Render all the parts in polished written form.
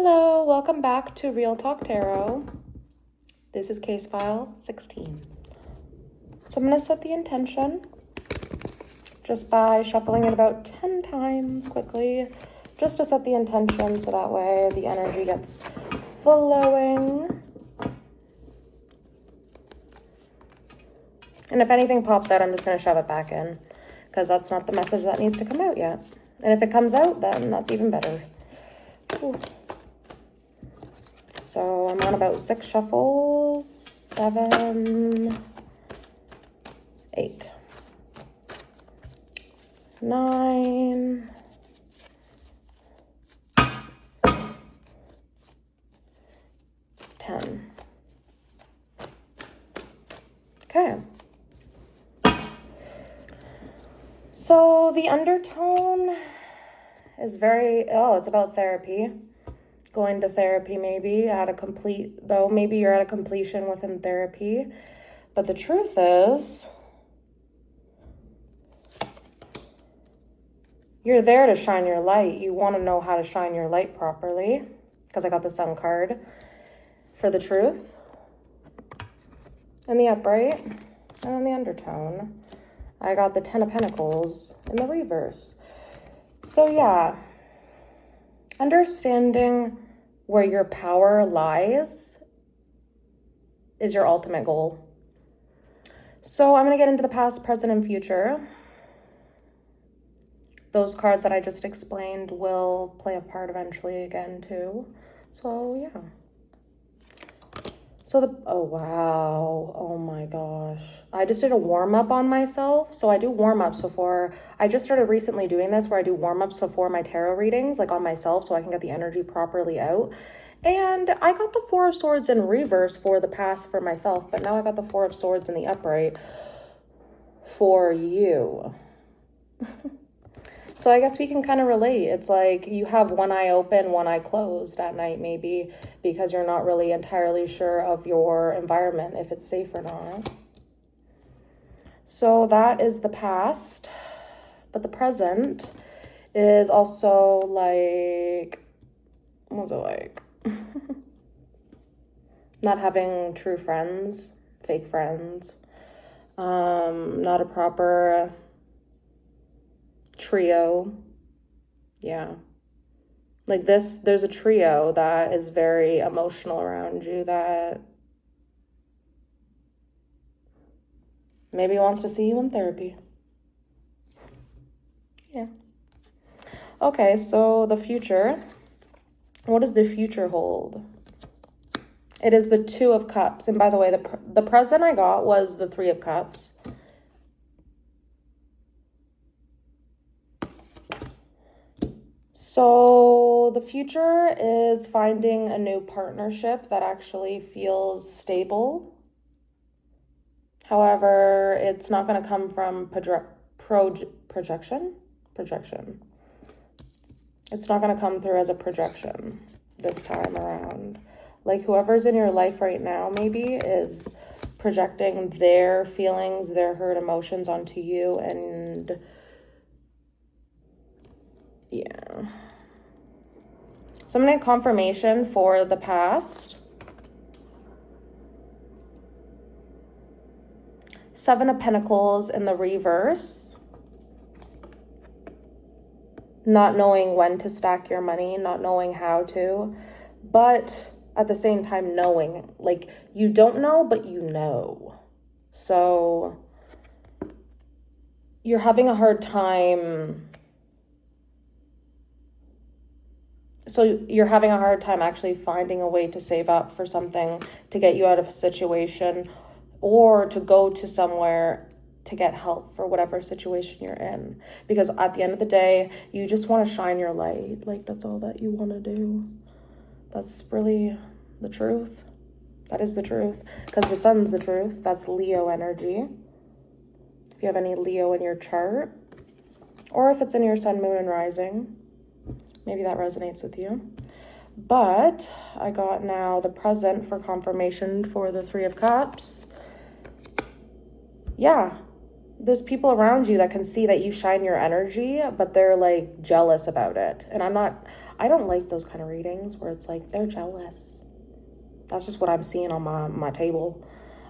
Hello, welcome back to Real Talk Tarot. This is case file 16. So I'm going to set the intention just by shuffling it about 10 times quickly, just to set the intention so that way the energy gets flowing. And if anything pops out, I'm just going to shove it back in because that's not the message that needs to come out yet. And if it comes out, then that's even better. Ooh. So I'm on about 6 shuffles, 7, 8, 9, 10. Okay. So the undertone is it's about therapy. Going to therapy maybe maybe you're at a completion within therapy. But the truth is, you're there to shine your light. You want to know how to shine your light properly, because I got the Sun card for the truth, and the upright, and then the undertone. I got the 10 of Pentacles in the reverse. So yeah, understanding where your power lies is your ultimate goal. So I'm going to get into the past, present, and future. Those cards that I just explained will play a part eventually again too. So yeah. Oh wow, oh my gosh. I just did a warm-up on myself. So I do warm-ups before. I just started recently doing this where I do warm-ups before my tarot readings, like on myself, so I can get the energy properly out. And I got the 4 of Swords in reverse for the past for myself, but now I got the 4 of Swords in the upright for you. So I guess we can kind of relate. It's like you have one eye open, one eye closed at night maybe, because you're not really entirely sure of your environment, if it's safe or not. So that is the past. But the present is also like, what was it like? Not having true friends, fake friends. Not a proper trio. Yeah, like there's a trio that is very emotional around you that maybe wants to see you in therapy. Yeah. Okay, so the future. What does the future hold? It is the 2 of Cups. And by the way, the present I got was the 3 of Cups. So the future is finding a new partnership that actually feels stable. However, it's not going to come from projection. It's not going to come through as a projection this time around. Like whoever's in your life right now maybe is projecting their feelings, their hurt emotions onto you, and yeah. So I'm going to get confirmation for the past. 7 of Pentacles in the reverse. Not knowing when to stack your money, not knowing how to, but at the same time knowing. Like you don't know, but you know. So you're having a hard time. So you're having a hard time actually finding a way to save up for something to get you out of a situation, or to go to somewhere to get help for whatever situation you're in. Because at the end of the day, you just want to shine your light. Like that's all that you want to do. That's really the truth. That is the truth. Because the sun's the truth. That's Leo energy. If you have any Leo in your chart, or if it's in your sun, moon, and rising, maybe that resonates with you. But I got now the present for confirmation for the 3 of Cups. Yeah, there's people around you that can see that you shine your energy, but they're like jealous about it. And I don't like those kind of readings where it's like they're jealous. That's just what I'm seeing on my table.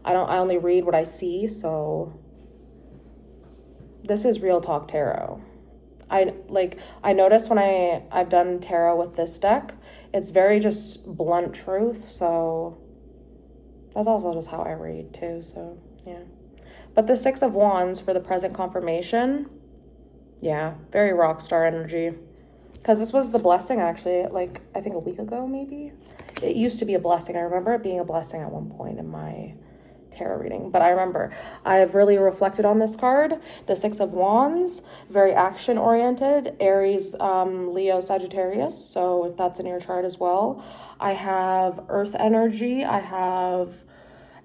I only read what I see, so this is Real Talk Tarot. I noticed when I've done tarot with this deck, it's very just blunt truth, so that's also just how I read too, so yeah. But the Six of Wands for the present confirmation, yeah, very rock star energy. Because this was the blessing, actually, like, I think a week ago, maybe? It used to be a blessing. I remember it being a blessing at one point in my tarot reading. But I remember I've really reflected on this card. The Six of Wands, very action-oriented. Aries, Leo, Sagittarius. So if that's in your chart as well. I have Earth energy. I have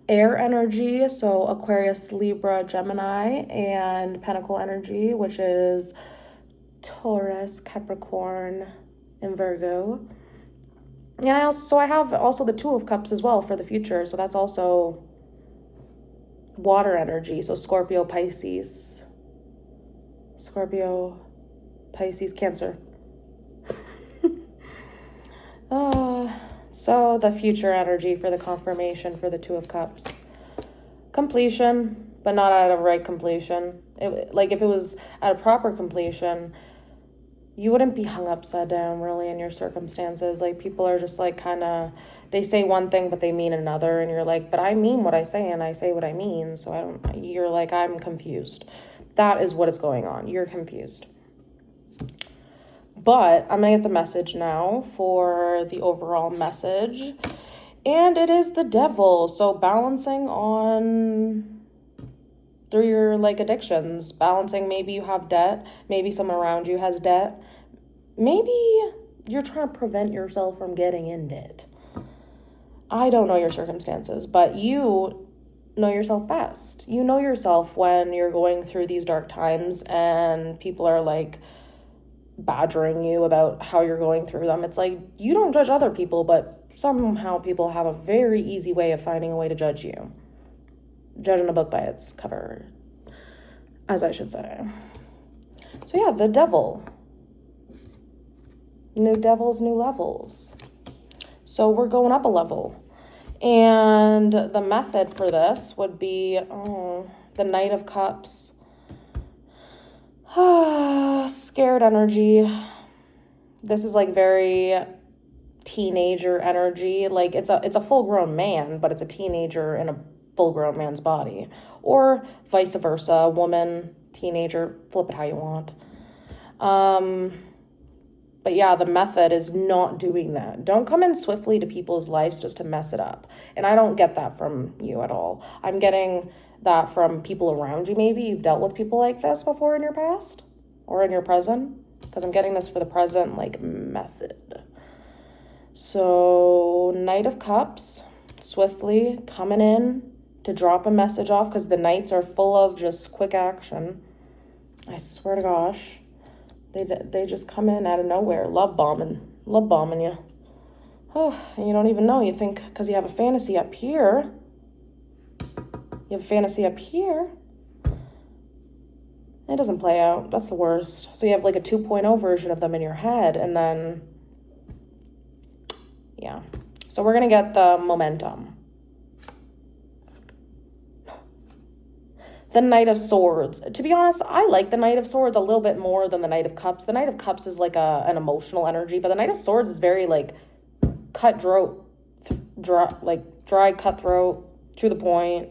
air energy. So Aquarius, Libra, Gemini. And Pentacle energy, which is Taurus, Capricorn, and Virgo. Yeah, I have also the Two of Cups as well for the future. So that's also water energy. So Scorpio, Pisces, Cancer. So the future energy for the confirmation for the Two of Cups. Completion, but not at a right completion. Like if it was at a proper completion, you wouldn't be hung upside down really in your circumstances. Like people are just like kind of, they say one thing but they mean another, and you're like, but I mean what I say and I say what I mean, so you're like, I'm confused. That is what is going on. You're confused. But I'm gonna get the message now for the overall message, and it is the Devil. So balancing on through your like addictions, balancing, maybe you have debt, maybe someone around you has debt, maybe you're trying to prevent yourself from getting in debt. I don't know your circumstances, but you know yourself best. You know yourself when you're going through these dark times and people are like badgering you about how you're going through them. It's like, you don't judge other people, but somehow people have a very easy way of finding a way to judge you. Judging a book by its cover, as I should say. So yeah, the Devil. New devils, new levels. So we're going up a level. And the method for this would be the Knight of Cups. Scared energy. This is like very teenager energy. Like it's a full-grown man, but it's a teenager in a full-grown man's body, or vice versa, woman, teenager, flip it how you want. But yeah, the method is not doing that. Don't come in swiftly to people's lives just to mess it up. And I don't get that from you at all. I'm getting that from people around you. Maybe you've dealt with people like this before in your past or in your present, because I'm getting this for the present, like, method. So Knight of Cups, swiftly coming in to drop a message off, because the Knights are full of just quick action. I swear to gosh, they just come in out of nowhere, love bombing you. Oh, and you don't even know. You think because you have a fantasy up here, it doesn't play out. That's the worst. So you have like a 2.0 version of them in your head, and then yeah. So we're gonna get the momentum. The Knight of Swords. To be honest, I like the Knight of Swords a little bit more than the Knight of Cups. The Knight of Cups is like an emotional energy, but the Knight of Swords is very like cutthroat, dry, cutthroat, to the point.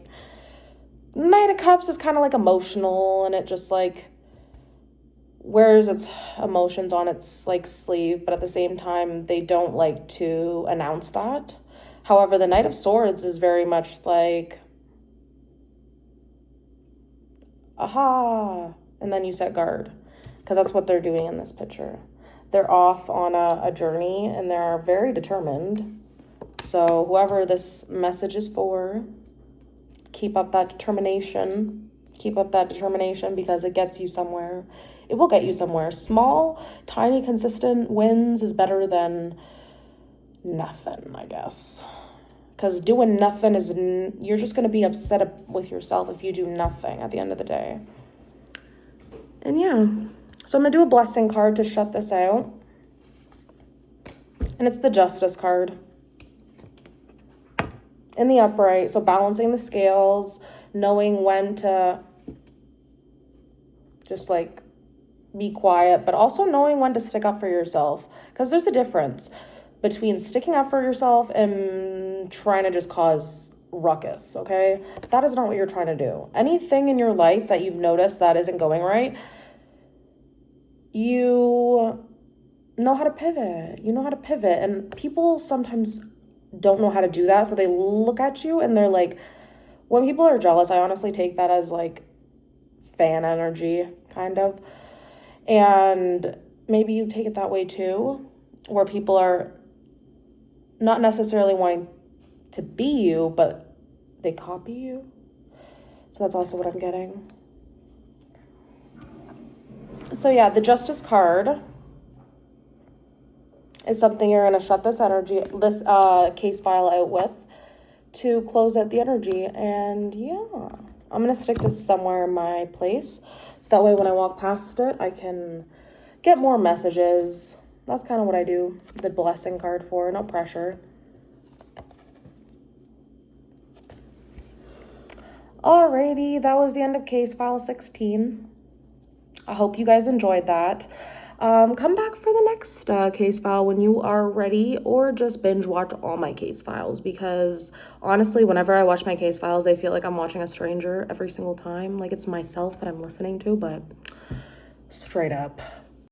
Knight of Cups is kind of like emotional, and it just like wears its emotions on its like sleeve, but at the same time, they don't like to announce that. However, the Knight of Swords is very much like, aha, and then you set guard, because that's what they're doing in this picture. They're off on a journey, and they're very determined. So whoever this message is for, keep up that determination, because it gets you somewhere. It will get you somewhere. Small, tiny, consistent wins is better than nothing, I guess. Because doing nothing you're just going to be upset with yourself if you do nothing at the end of the day. And yeah, so I'm going to do a blessing card to shut this out. And it's the Justice card. In the upright, so balancing the scales, knowing when to just like be quiet, but also knowing when to stick up for yourself. Because there's a difference between sticking up for yourself and trying to just cause ruckus, okay? That is not what you're trying to do. Anything in your life that you've noticed that isn't going right, you know how to pivot. You know how to pivot. And people sometimes don't know how to do that, so they look at you and they're like, when people are jealous, I honestly take that as like fan energy, kind of. And maybe you take it that way too, where people are not necessarily wanting to be you, but they copy you. So that's also what I'm getting. So yeah, the Justice card is something you're going to shut this energy, this case file out with to close out the energy. And yeah, I'm going to stick this somewhere in my place, so that way when I walk past it, I can get more messages. That's kind of what I do the blessing card for, no pressure. Alrighty, that was the end of case file 16. I hope you guys enjoyed that. Come back for the next case file when you are ready, or just binge watch all my case files, because honestly, whenever I watch my case files, I feel like I'm watching a stranger every single time. Like it's myself that I'm listening to, but straight up.